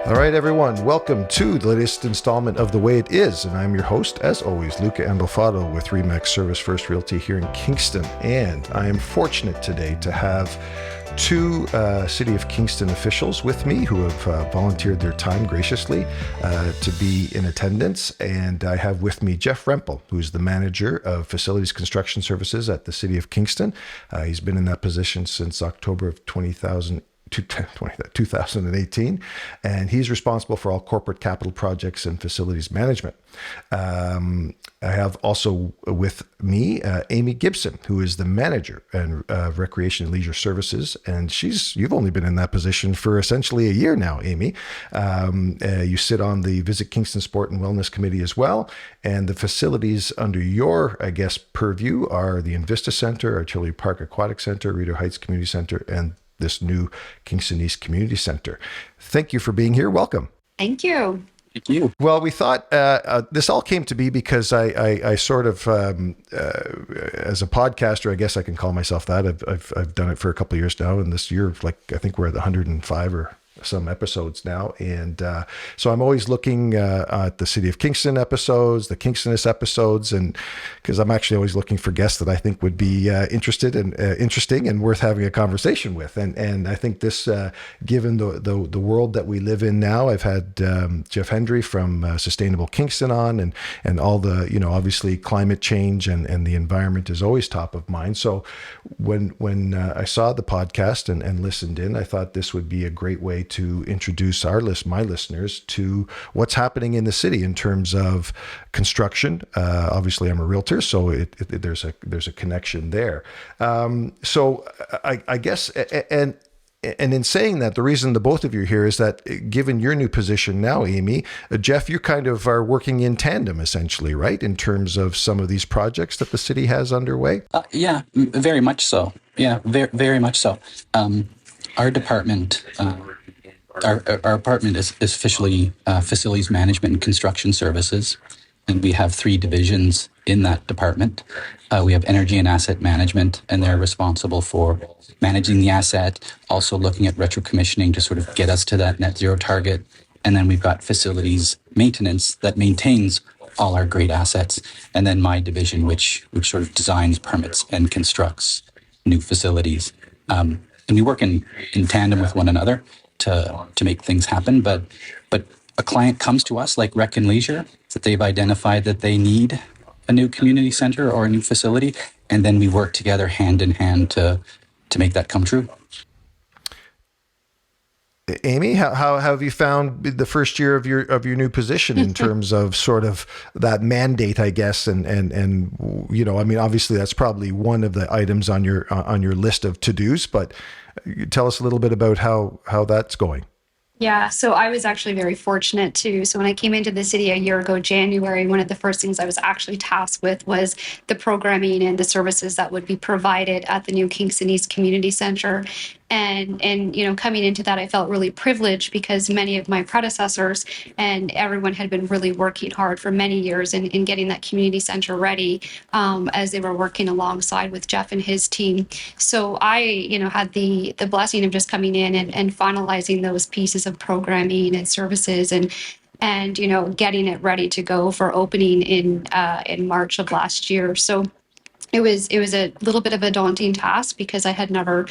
All right, everyone, welcome to the latest installment of The Way It Is, and I'm your host, as always, Luca Andolfado with RE/MAX Service First Realty here in Kingston, and I am fortunate today to have two City of Kingston officials with me who have volunteered their time graciously to be in attendance, and I have with me Jeff Rempel, who's the Manager of Facilities Construction Services at the City of Kingston. He's been in that position since October of 2018, and he's responsible for all corporate capital projects and facilities management. I have also with me Amy Gibson, who is the manager of Recreation and Leisure Services, and you've only been in that position for essentially a year now, Amy. You sit on the Visit Kingston Sport and Wellness Committee as well, and the facilities under your, I guess, purview are the Invista Center, Artillery Park Aquatic Center, Reader Heights Community Center, and this new Kingston East Community Center. Thank you for being here. Welcome. Thank you. Thank you. Well, we thought this all came to be because I sort of, as a podcaster, I guess I can call myself that. I've done it for a couple of years now, and this year, I think we're at 105 or some episodes now, and so I'm always looking at the City of Kingston episodes, the Kingstonist episodes, and because I'm actually always looking for guests that I think would be interested and interesting and worth having a conversation with. And I think this, given the world that we live in now, I've had Jeff Hendry from Sustainable Kingston on, and all the, obviously climate change and the environment is always top of mind. So when I saw the podcast and listened in, I thought this would be a great way to introduce my listeners to what's happening in the city in terms of construction. Obviously, I'm a realtor, so there's a connection there. So I guess, and in saying that, the reason the both of you are here is that given your new position now, Amy, Jeff, you kind of are working in tandem essentially, right? In terms of some of these projects that the city has underway? Yeah, very much so. Yeah, very, very much so. Our department, our department is officially Facilities Management and Construction Services, and we have three divisions in that department. We have Energy and Asset Management, and they're responsible for managing the asset, also looking at retrocommissioning to sort of get us to that net zero target. And then we've got Facilities Maintenance that maintains all our great assets. And then my division, which sort of designs, permits, and constructs new facilities. And we work in tandem with one another to make things happen. But a client comes to us like Rec and Leisure, that they've identified that they need a new community center or a new facility, and then we work together hand in hand to make that come true. Amy, how have you found the first year of your new position in terms of sort of that mandate, I guess, and I mean, obviously that's probably one of the items on your list of to-dos, but tell us a little bit about how that's going. Yeah, so I was actually very fortunate too. So when I came into the city a year ago, January, one of the first things I was actually tasked with was the programming and the services that would be provided at the new Kingston East Community Center. And coming into that, I felt really privileged because many of my predecessors and everyone had been really working hard for many years in getting that community center ready as they were working alongside with Jeff and his team. So I, had the blessing of just coming in and finalizing those pieces of programming and services and getting it ready to go for opening in March of last year. So it was a little bit of a daunting task because I had never,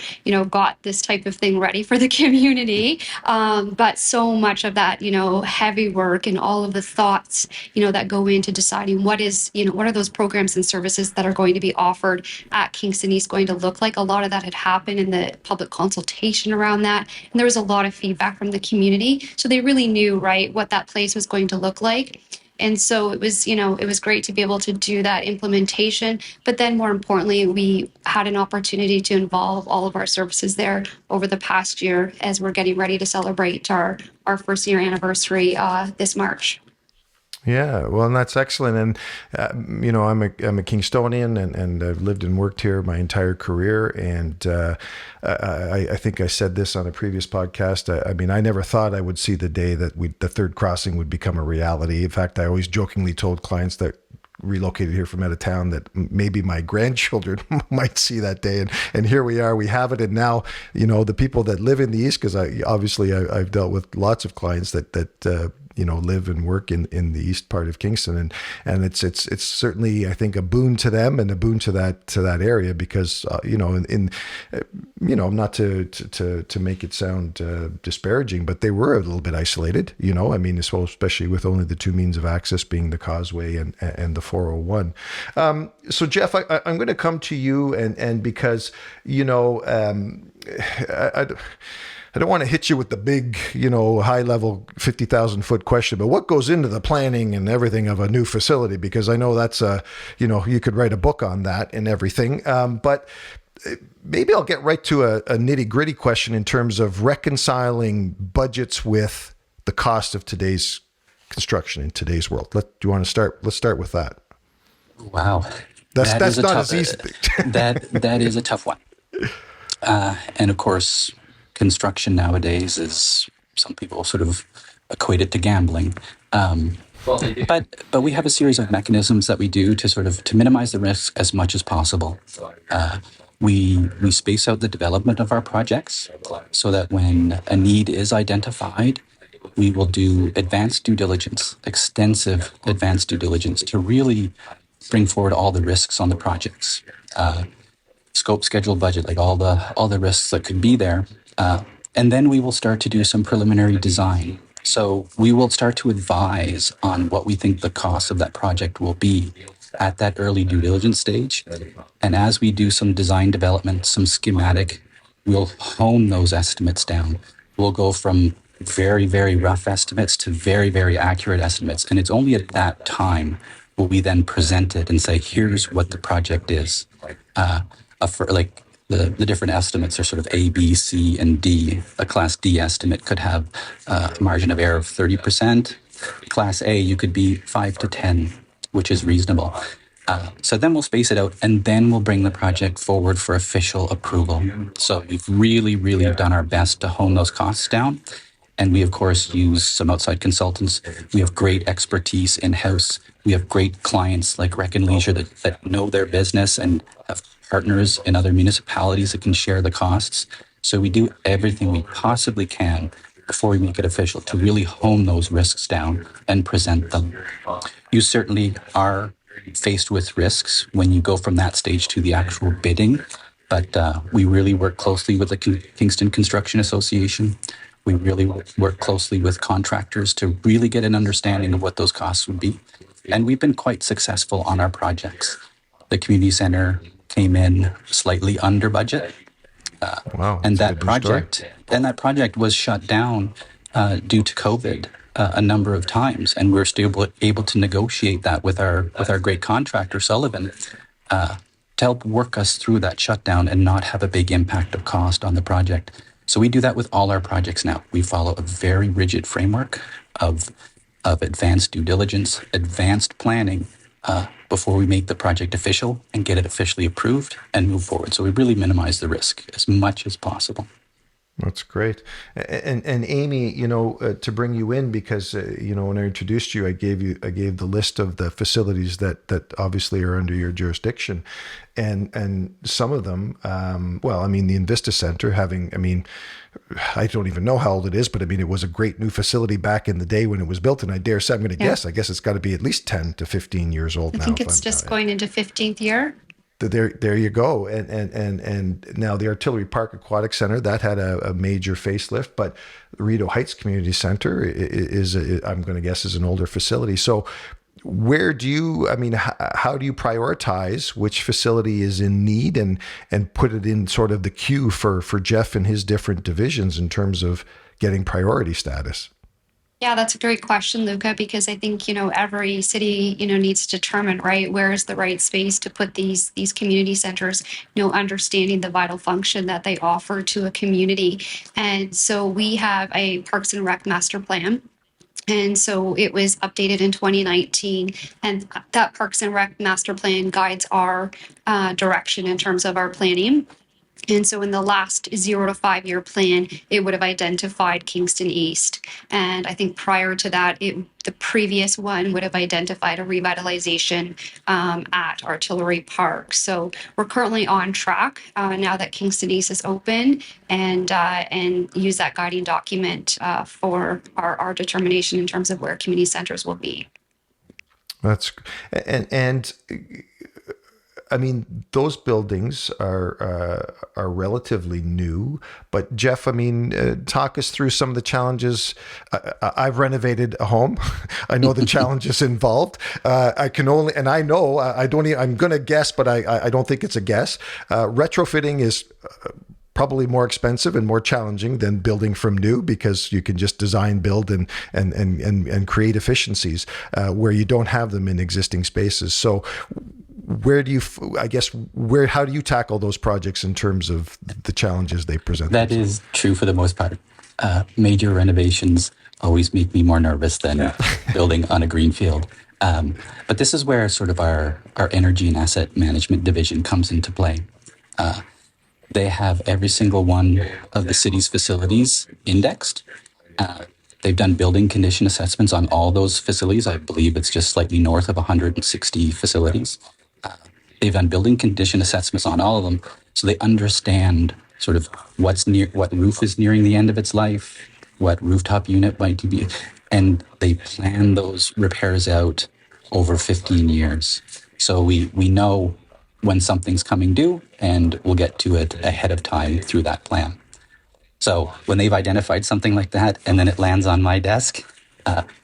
got this type of thing ready for the community. But so much of that, heavy work and all of the thoughts, that go into deciding what are those programs and services that are going to be offered at Kingston East going to look like. A lot of that had happened in the public consultation around that. And there was a lot of feedback from the community. So they really knew, right, what that place was going to look like. And so it was great to be able to do that implementation. But then more importantly, we had an opportunity to involve all of our services there over the past year as we're getting ready to celebrate our first year anniversary this March. Yeah, well, and that's excellent. And, I'm a Kingstonian and I've lived and worked here my entire career. And I think I said this on a previous podcast. I never thought I would see the day that the third crossing would become a reality. In fact, I always jokingly told clients that relocated here from out of town that maybe my grandchildren might see that day. And here we are, we have it. And now, the people that live in the East, because I've dealt with lots of clients that live and work in the east part of Kingston, and it's certainly, I think, a boon to them and a boon to that area, because not to make it sound disparaging, but they were a little bit isolated. Especially with only the two means of access being the causeway and the 401. So Jeff, I'm going to come to you, and because I don't want to hit you with the big, high level 50,000 foot question, but what goes into the planning and everything of a new facility? Because I know that's you could write a book on that and everything. But maybe I'll get right to a nitty gritty question in terms of reconciling budgets with the cost of today's construction in today's world. Do you want to start? Let's start with that. Wow. That's not as easy. That is a tough one. And of course, construction nowadays is, some people sort of equate it to gambling. But we have a series of mechanisms that we do to minimize the risk as much as possible. We space out the development of our projects so that when a need is identified, we will do advanced due diligence, extensive advanced due diligence, to really bring forward all the risks on the projects. Scope, schedule, budget, like all the risks that could be there. And then we will start to do some preliminary design. So we will start to advise on what we think the cost of that project will be at that early due diligence stage. And as we do some design development, some schematic, we'll hone those estimates down. We'll go from very, very rough estimates to very, very accurate estimates. And it's only at that time will we then present it and say, here's what the project is. The different estimates are sort of A, B, C, and D. A Class D estimate could have a margin of error of 30%. Class A, you could be 5 to 10, which is reasonable. So then we'll space it out, and then we'll bring the project forward for official approval. So we've really, really done our best to hone those costs down. And we, of course, use some outside consultants. We have great expertise in-house. We have great clients like Rec and Leisure that know their business and have partners in other municipalities that can share the costs. So we do everything we possibly can before we make it official to really hone those risks down and present them. You certainly are faced with risks when you go from that stage to the actual bidding, but we really work closely with the Kingston Construction Association. We really work closely with contractors to really get an understanding of what those costs would be. And we've been quite successful on our projects. The community center came in slightly under budget. Wow. And that project was shut down due to COVID a number of times. And we're still able to negotiate that with our great contractor, Sullivan, to help work us through that shutdown and not have a big impact of cost on the project. So we do that with all our projects now. We follow a very rigid framework of advanced due diligence, advanced planning, before we make the project official and get it officially approved and move forward. So we really minimize the risk as much as possible. That's great. And Amy, to bring you in, because when I introduced you, I gave the list of the facilities that obviously are under your jurisdiction, and some of them, the Invista Center I don't even know how old it is, but it was a great new facility back in the day when it was built, and I dare say, I'm going to guess, I guess it's got to be at least 10 to 15 years old now. I think it's just going into 15th year. There you go. And now the Artillery Park Aquatic Center, that had a major facelift, but the Rideau Heights Community Center I'm going to guess, is an older facility. So how do you prioritize which facility is in need and put it in sort of the queue for Jeff and his different divisions in terms of getting priority status? Yeah, that's a great question, Luca, because I think, every city, needs to determine, right, where is the right space to put these community centers, understanding the vital function that they offer to a community. And so we have a Parks and Rec master plan. And so it was updated in 2019, and that Parks and Rec master plan guides our direction in terms of our planning. And so in the last 0 to 5 year plan, it would have identified Kingston East. And I think prior to that, the previous one would have identified a revitalization at Artillery Park. So we're currently on track now that Kingston East is open, and use that guiding document for our determination in terms of where community centers will be. That's and I mean, those buildings are relatively new. But Jeff, I mean, talk us through some of the challenges. I've renovated a home. I know the challenges involved. I can only, and I know I don't. I'm going to guess, but I don't think it's a guess. Retrofitting is probably more expensive and more challenging than building from new, because you can just design, build, and create efficiencies where you don't have them in existing spaces. So where do you, I guess, how do you tackle those projects in terms of the challenges they present? That is true for the most part. Major renovations always make me more nervous than building on a greenfield. But this is where sort of our energy and asset management division comes into play. They have every single one of the city's facilities indexed. They've done building condition assessments on all those facilities. I believe it's just slightly north of 160 facilities. They've done building condition assessments on all of them, so they understand sort of what roof is nearing the end of its life, what rooftop unit might be, and they plan those repairs out over 15 years. So we know when something's coming due, and we'll get to it ahead of time through that plan. So when they've identified something like that, and then it lands on my desk,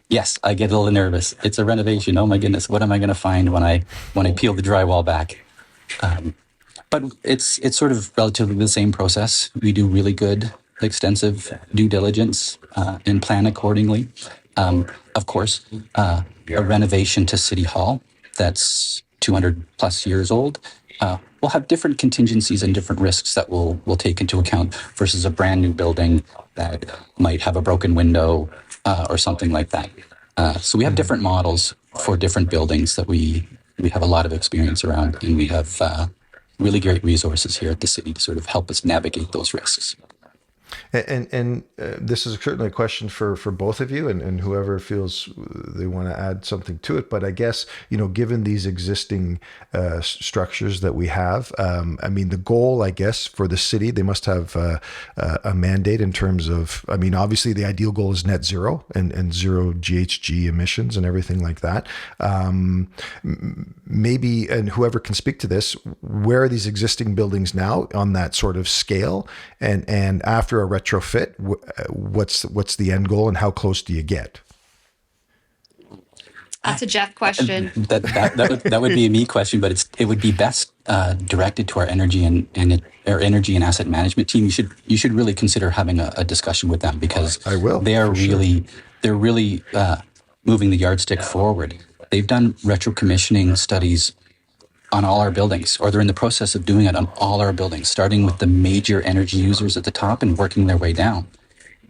yes, I get a little nervous. It's a renovation. Oh my goodness, what am I going to find when I peel the drywall back? But it's sort of relatively the same process. We do really good, extensive due diligence and plan accordingly. Of course, a renovation to City Hall that's 200 plus years old will have different contingencies and different risks that we'll take into account versus a brand new building that might have a broken window or something like that. So we have different models for different buildings that we have a lot of experience around, and we have really great resources here at the city to sort of help us navigate those risks. And this is certainly a question for both of you and whoever feels they want to add something to it. But I guess, given these existing structures that we have, I mean, the goal, I guess, for the city, they must have a mandate in terms of, I mean, obviously the ideal goal is net zero and zero GHG emissions and everything like that. Maybe, and whoever can speak to this, where are these existing buildings now on that sort of scale? And after a retrofit, what's the end goal, and how close do you get? That's a Jeff question. That would be a me question, but it would be best directed to our energy and our energy and asset management team. You should really consider having a discussion with them, because I will. They're really moving the yardstick forward. They've done retro commissioning studies on all our buildings, or they're in the process of doing it on all our buildings, starting with the major energy users at the top and working their way down.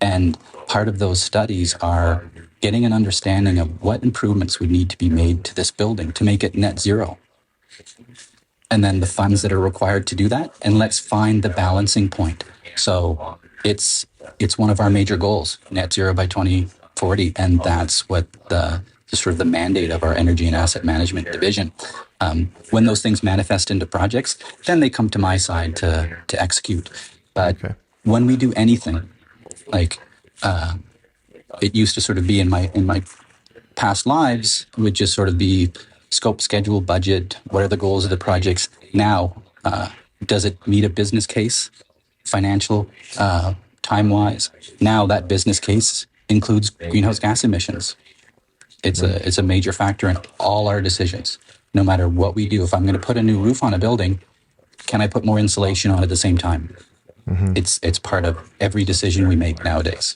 And part of those studies are getting an understanding of what improvements would need to be made to this building to make it net zero. And then the funds that are required to do that, and let's find the balancing point. So it's one of our major goals, net zero by 2040, and that's what the sort of the mandate of our energy and asset management division. When those things manifest into projects, then they come to my side to execute. But when we do anything, like it used to sort of be in my past lives, it would just sort of be scope, schedule, budget. What are the goals of the projects? Now, does it meet a business case, financial, time-wise? Now that business case includes greenhouse gas emissions. It's a major factor in all our decisions. No matter what we do, if I'm going to put a new roof on a building, can I put more insulation on at the same time? Mm-hmm. It's part of every decision we make nowadays.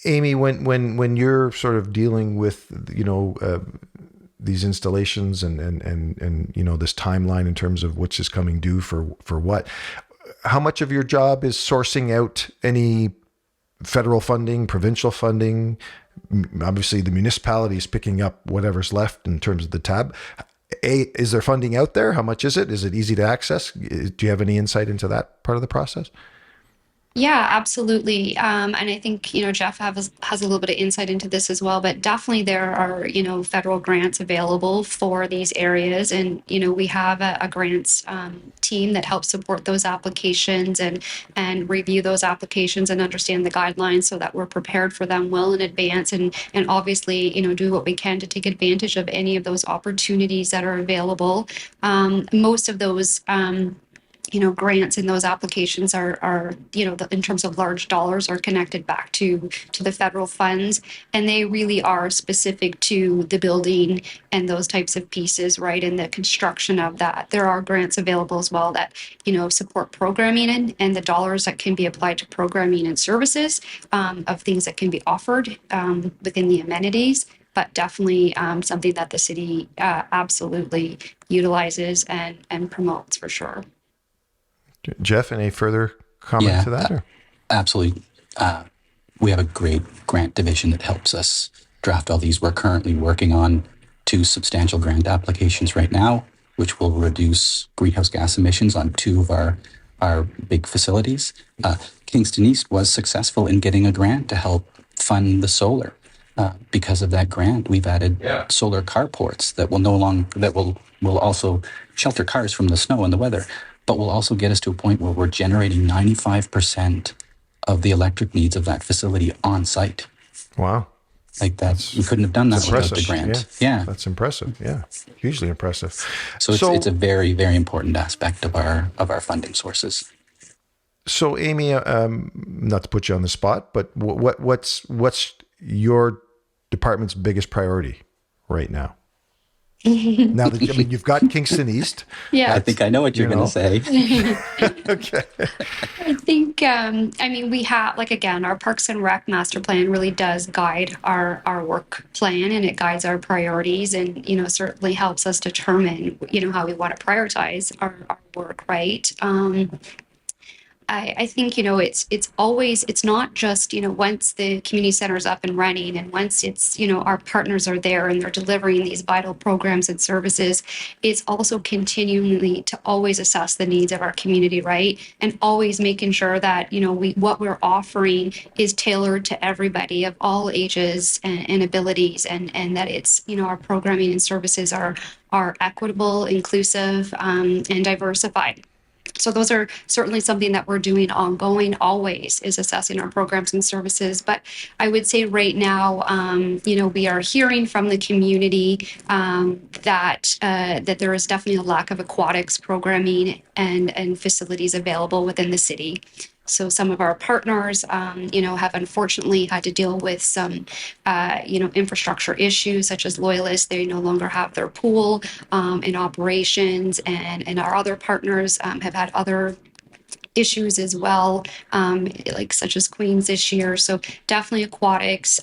Amy, when you're sort of dealing with these installations and this timeline in terms of which is coming due for what, how much of your job is sourcing out any federal funding, provincial funding? Obviously, the municipality is picking up whatever's left in terms of the tab. Is there funding out there? How much is it? Is it easy to access? Do you have any insight into that part of the process? Yeah, absolutely. And I think, Jeff has a little bit of insight into this as well, but definitely there are, federal grants available for these areas. And, we have a grants team that helps support those applications and review those applications and understand the guidelines so that we're prepared for them well in advance and obviously, do what we can to take advantage of any of those opportunities that are available. Most of those grants in those applications are in terms of large dollars are connected back to the federal funds, and they really are specific to the building and those types of pieces, right? And the construction of that. There are grants available as well that, support programming and the dollars that can be applied to programming and services of things that can be offered within the amenities. But definitely something that the city absolutely utilizes and promotes for sure. Jeff, any further comment to that? Absolutely. We have a great grant division that helps us draft all these. We're currently working on 2 substantial grant applications right now, which will reduce greenhouse gas emissions on 2 of our big facilities. Kingston East was successful in getting a grant to help fund the solar. Because of that grant, we've added solar carports that will also shelter cars from the snow and the weather, but will also get us to a point where we're generating 95% of the electric needs of that facility on site. Wow. Like that, we couldn't have done that without the grant. Yeah. That's impressive. Yeah. Hugely impressive. So it's a very, very important aspect of our funding sources. So Amy, not to put you on the spot, but what's your department's biggest priority right now? Now that you've got Kingston East. Yeah, I think I know what you're going to say. Okay. I think we have again, our Parks and Rec master plan really does guide our work plan, and it guides our priorities, and certainly helps us determine how we want to prioritize our work, right? I think it's not just once the community center is up and running and once it's our partners are there and they're delivering these vital programs and services. It's also continually to always assess the needs of our community, right, and always making sure that what we're offering is tailored to everybody of all ages and abilities, and that it's our programming and services are equitable, inclusive, and diversified. So those are certainly something that we're doing ongoing, always, is assessing our programs and services. But I would say right now, we are hearing from the community that there is definitely a lack of aquatics programming and facilities available within the city. So some of our partners, have unfortunately had to deal with some, infrastructure issues such as Loyalists. They no longer have their pool in operations, and our other partners have had other issues as well, such as Queens this year. So definitely aquatics.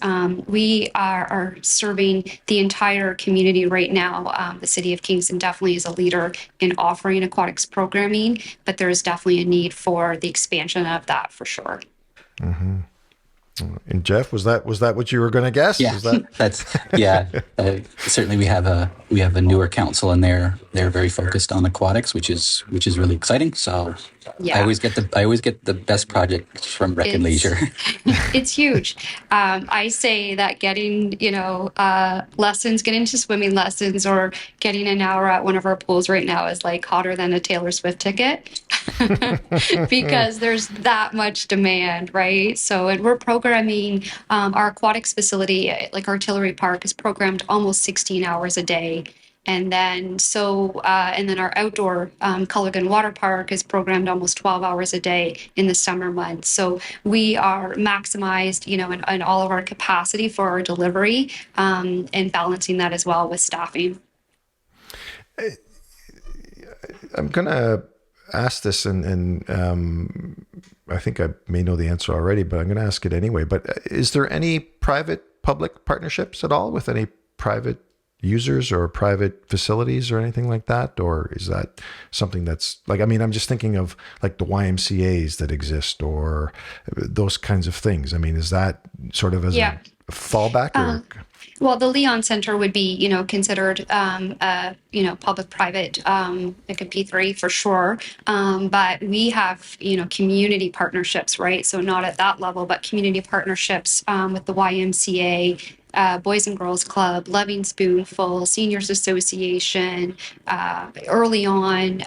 We are serving the entire community right now. The city of Kingston definitely is a leader in offering aquatics programming, but there is definitely a need for the expansion of that for sure. Mm-hmm. And Jeff, was that what you were going to guess? Yeah, certainly we have a newer council, and they're very focused on aquatics, which is really exciting. So yeah. I always get the best projects from Rec and Leisure. It's huge. I say that getting lessons, getting into swimming lessons, or getting an hour at one of our pools right now is like hotter than a Taylor Swift ticket. Because there's that much demand, right? So, and we're programming our aquatics facility, like Artillery Park, is programmed almost 16 hours a day. And then our outdoor Culligan Water Park is programmed almost 12 hours a day in the summer months. So we are maximized, in all of our capacity for our delivery, and balancing that as well with staffing. I'm gonna ask this, and I think I may know the answer already, but I'm going to ask it anyway. But is there any private-public partnerships at all with any private users or private facilities or anything like that? Or is that something that's I'm just thinking of like the YMCAs that exist or those kinds of things. Is that sort of as fallback or? Well, the Leon Center would be, considered, public-private. It could be three for sure. But we have, community partnerships, right? So not at that level, but community partnerships with the YMCA, Boys and Girls Club, Loving Spoonful, Seniors Association, early on.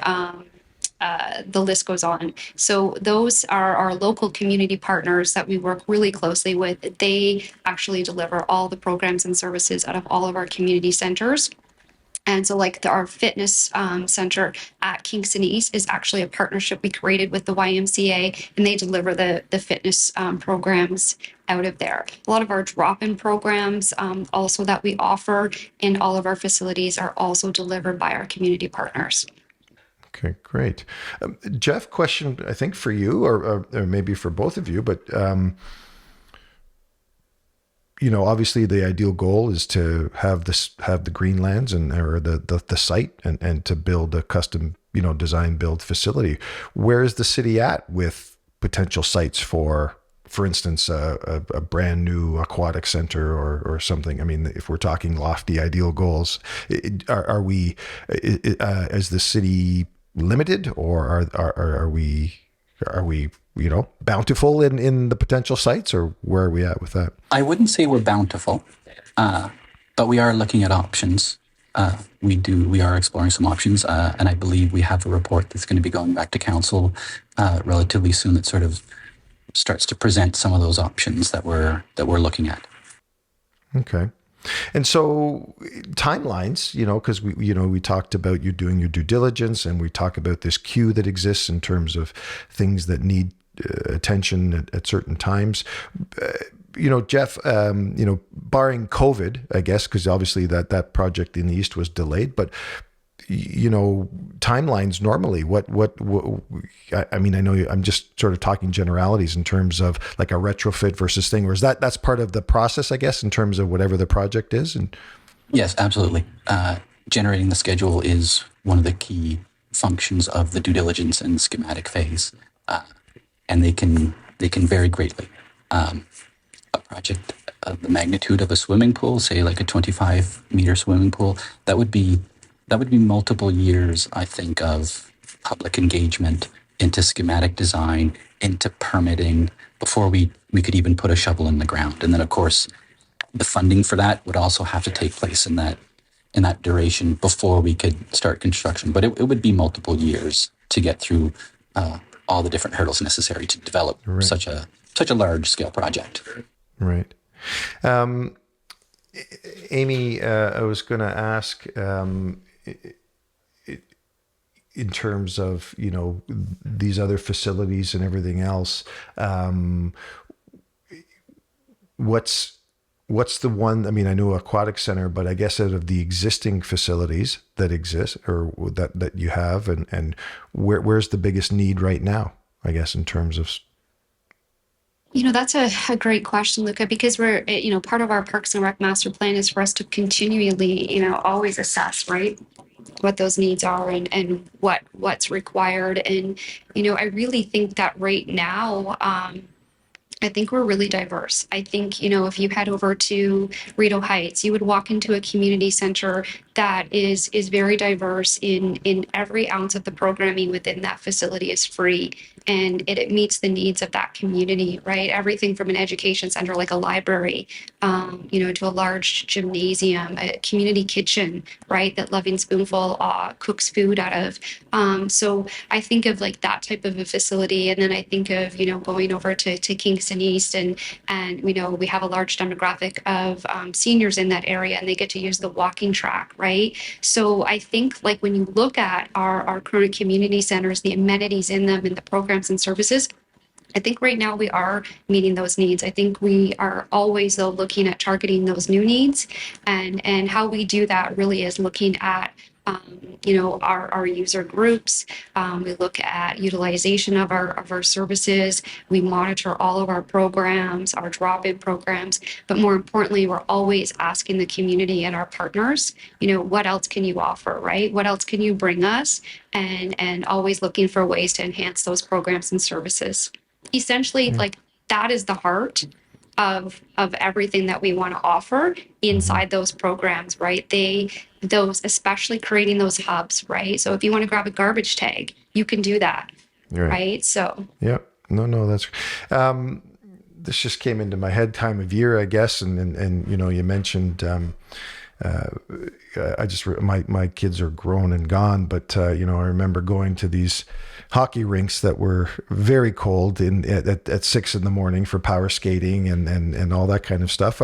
The list goes on. So those are our local community partners that we work really closely with. They actually deliver all the programs and services out of all of our community centers. And so like our fitness center at Kingston East is actually a partnership we created with the YMCA, and they deliver the fitness programs out of there. A lot of our drop-in programs also that we offer in all of our facilities are also delivered by our community partners. Okay, great. Jeff, question, I think for you or maybe for both of you, but, obviously the ideal goal is to have the greenlands or the site and to build a custom, design build facility. Where is the city at with potential sites for instance, a brand new aquatic center or something? I mean, if we're talking lofty ideal goals, are we, as the city limited, or are we bountiful in the potential sites, or where are we at with that? I wouldn't say we're bountiful, but we are looking at options. We are exploring some options, and I believe we have a report that's going to be going back to council relatively soon that sort of starts to present some of those options that we're looking at. Okay. And so timelines, because we talked about you doing your due diligence, and we talk about this queue that exists in terms of things that need attention at certain times. Jeff, barring COVID, I guess, because obviously that project in the East was delayed, but timelines normally, what I mean, I know I'm just sort of talking generalities in terms of like a retrofit versus thing, or is that's part of the process, I guess, in terms of whatever the project is? And yes, absolutely. Generating the schedule is one of the key functions of the due diligence and schematic phase, and they can vary greatly. A project of the magnitude of a swimming pool, say like a 25-meter swimming pool, that would be multiple years, I think, of public engagement into schematic design, into permitting, before we could even put a shovel in the ground. And then, of course, the funding for that would also have to take place in that duration before we could start construction. But it would be multiple years to get through all the different hurdles necessary to develop such a large scale project. Right. Amy, I was going to ask, in terms of, these other facilities and everything else, what's the one, I mean, I know aquatic center, but I guess out of the existing facilities that exist or that you have, and where's the biggest need right now, I guess, in terms of? That's a great question, Luca, because we're, part of our Parks and Rec master plan is for us to continually, always assess, right, what those needs are and what's required. And, I really think that right now, I think we're really diverse. I think, if you head over to Rideau Heights, you would walk into a community center that is very diverse in every ounce of the programming within that facility is free. And it meets the needs of that community, right? Everything from an education center like a library, to a large gymnasium, a community kitchen, right? That Loving Spoonful cooks food out of. So I think of like that type of a facility. And then I think of, going over to Kingston East and we have a large demographic of seniors in that area, and they get to use the walking track, right? So I think like when you look at our current community centers, the amenities in them and the programs and services, I think right now we are meeting those needs. I think we are always though looking at targeting those new needs, and how we do that really is looking at our user groups. We look at utilization of our services. We monitor all of our programs, our drop-in programs, but more importantly, we're always asking the community and our partners, what else can you offer, right? What else can you bring us? And always looking for ways to enhance those programs and services. Essentially, like that is the heart of everything that we want to offer inside those programs, right? Those especially creating those hubs, right? So if you want to grab a garbage tag, you can do that, Right. right? So Yeah. No, that's this just came into my head, time of year, I guess. And you mentioned, my kids are grown and gone, but I remember going to these hockey rinks that were very cold at 6 a.m. for power skating and all that kind of stuff.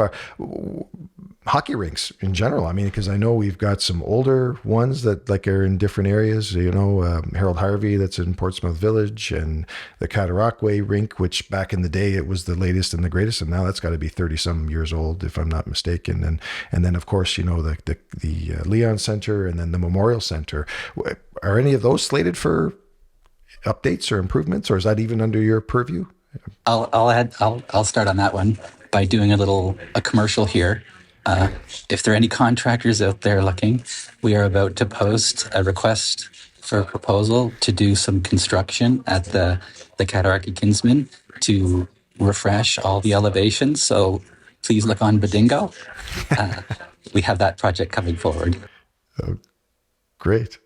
Hockey rinks in general. I mean, because I know we've got some older ones that like are in different areas, Harold Harvey that's in Portsmouth Village, and the Cataraqui rink, which back in the day, it was the latest and the greatest. And now that's got to be 30 some years old, if I'm not mistaken. And then of course, the Leon Center and then the Memorial Center. Are any of those slated for updates or improvements, or is that even under your purview? I'll start on that one by doing a commercial here. If there are any contractors out there looking, we are about to post a request for a proposal to do some construction at the Cataraqui Kinsman to refresh all the elevations. So please look on Badingo. We have that project coming forward. Great.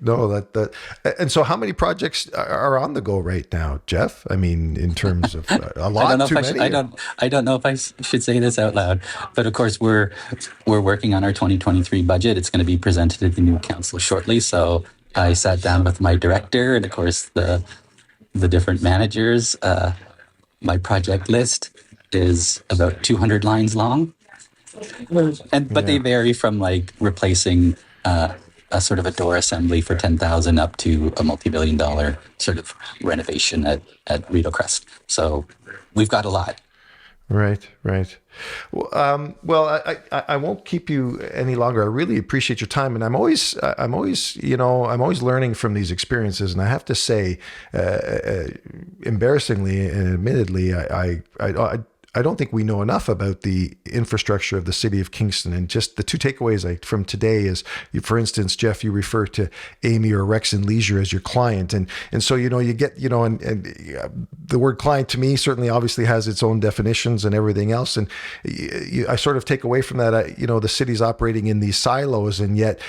No, that. And so how many projects are on the go right now, Jeff? I mean, in terms of a lot, too many. I don't know if I should say this out loud, but of course we're working on our 2023 budget. It's going to be presented at the new council shortly. So I sat down with my director and of course the different managers. My project list is about 200 lines long, but they vary from like replacing a sort of a door assembly for 10,000 up to a multi-billion-dollar sort of renovation at Rideau Crest. So we've got a lot. Right. Well, I won't keep you any longer. I really appreciate your time, and I'm always learning from these experiences. And I have to say, embarrassingly and admittedly, I don't think we know enough about the infrastructure of the city of Kingston. And just the two takeaways from today is, for instance, Jeff, you refer to Amy or Rex and Leisure as your client. And so, you get, and the word client to me certainly obviously has its own definitions and everything else. And I sort of take away from that, the city's operating in these silos. And yet,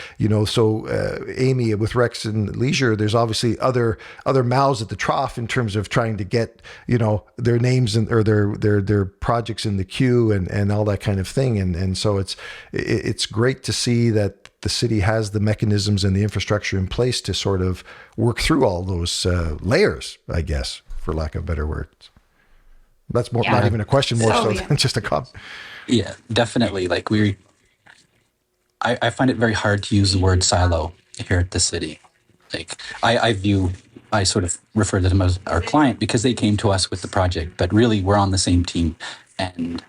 so Amy with Rex and Leisure, there's obviously other mouths at the trough in terms of trying to get, their names or their projects in the queue and all that kind of thing. And so it's great to see that the city has the mechanisms and the infrastructure in place to sort of work through all those layers, I guess, for lack of better words. That's more, not even a question, more so than just a comment. Yeah, definitely. Like I find it very hard to use the word silo here at the city. Like I sort of refer to them as our client because they came to us with the project, but really we're on the same team. And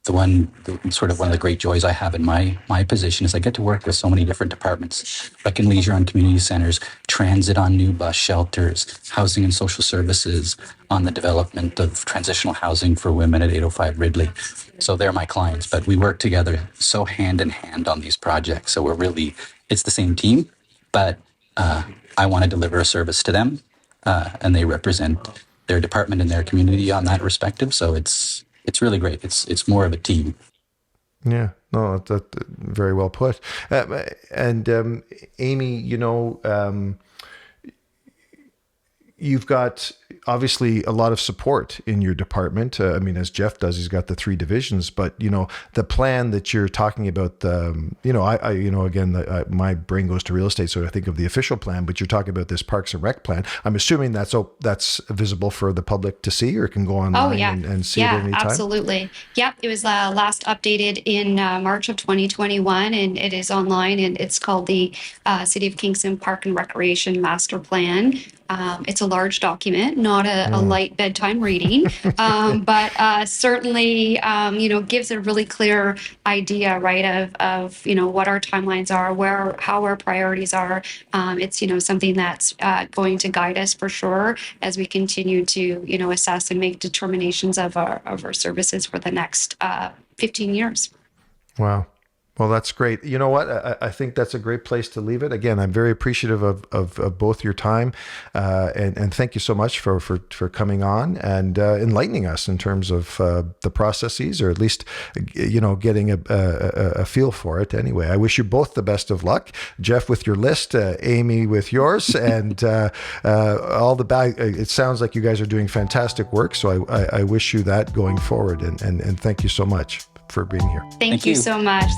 one of the great joys I have in my position is I get to work with so many different departments, rec and leisure on community centers, transit on new bus shelters, housing and social services on the development of transitional housing for women at 805 Ridley. So they're my clients, but we work together so hand in hand on these projects. So it's the same team, but I want to deliver a service to them, and they represent their department and their community on that respective. So it's really great. It's more of a team. Yeah, no, that very well put. And Amy, you've got obviously a lot of support in your department. I mean, as Jeff does, he's got the 3 divisions, but the plan that you're talking about, my brain goes to real estate, so I think of the official plan, but you're talking about this Parks and Rec plan. I'm assuming that's visible for the public to see, or can go online and see it at any time? Yeah, absolutely. Yep. It was last updated in March of 2021, and it is online, and it's called the City of Kingston Park and Recreation Master Plan. It's a large document, not a light bedtime reading, but certainly, gives a really clear idea, right, of what our timelines are, how our priorities are. It's, something that's going to guide us for sure as we continue to, assess and make determinations of our services for the next 15 years. Wow. Well, that's great. You know what? I think that's a great place to leave it. Again, I'm very appreciative of both your time, and thank you so much for coming on and enlightening us in terms of the processes, or at least getting a feel for it. Anyway, I wish you both the best of luck. Jeff with your list, Amy with yours, and all the back. It sounds like you guys are doing fantastic work. So I wish you that going forward, and thank you so much for being here. Thank you so much.